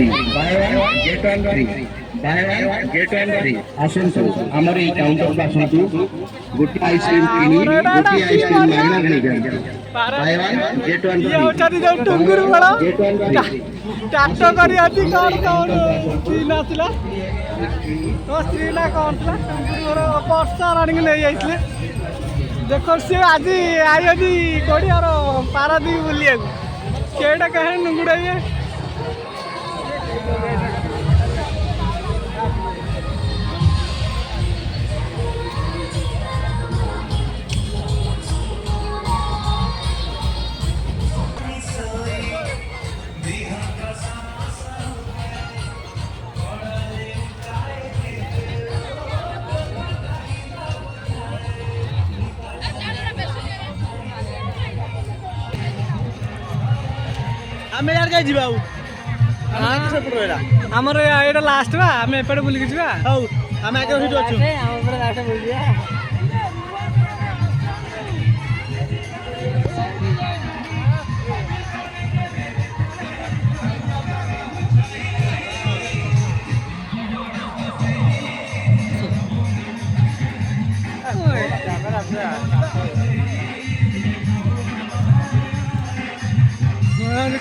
free. Buy one, get one free. Buy one, get one free. ଆସନ୍ତୁ ଆମର ଏଇ କାଉଣ୍ଟରକୁ ଆସନ୍ତୁ ଗୋଟିଏ ଆଇସ୍କ୍ରିମ୍ କିଣି ଗୋଟିଏ ଆଇସ୍କ୍ରିମ୍ ମାଗଣା ନେଇଯାଆନ୍ତୁ। Buy one, get one free. Tunguru ବେଳ Get one free. ଟାଟ କରିଅଛି କ'ଣ କ'ଣ ସ୍ତ୍ରୀ ନଥିଲା ତୋ ସ୍ତ୍ରୀ ନା କ'ଣ ଥିଲା ଟୁଙ୍ଗୁରୁ ବେଳ ବର୍ଷା ରାଣୀକୁ ନେଇ ଯାଇଥିଲେ ଦେଖ ସିଏ ଆଜି ଆଇଅଛି କୋଉଠି ଆର ପାରାଦୀପ ବୁଲିବାକୁ କେଇଟା କାହିଁ ନୁଙ୍ଗୁଡ଼ାଇବେ ଆମେ यार କାଇଁ ଯିବା ଆଉ ଆମର ଏଇଟା ଲାଷ୍ଟ ବା ଆମେ ଏପଟେ ବୁଲିକି ଯିବା ହଉ ଆମେ ଆଗେ ସେଇଠି ଅଛୁ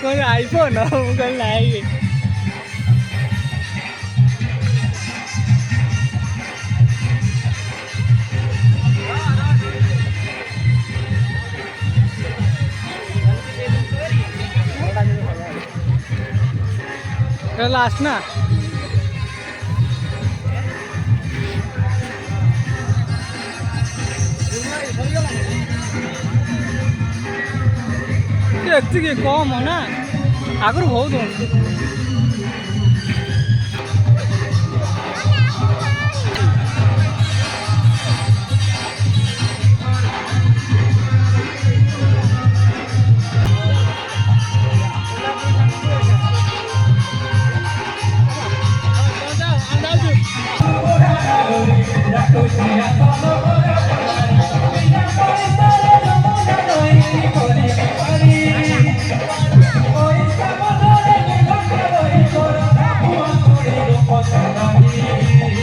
कौन आईफोन कल लाएंगे लास्ट ना ଏତିକି କମ ନା ଆଗରୁ ବହୁତ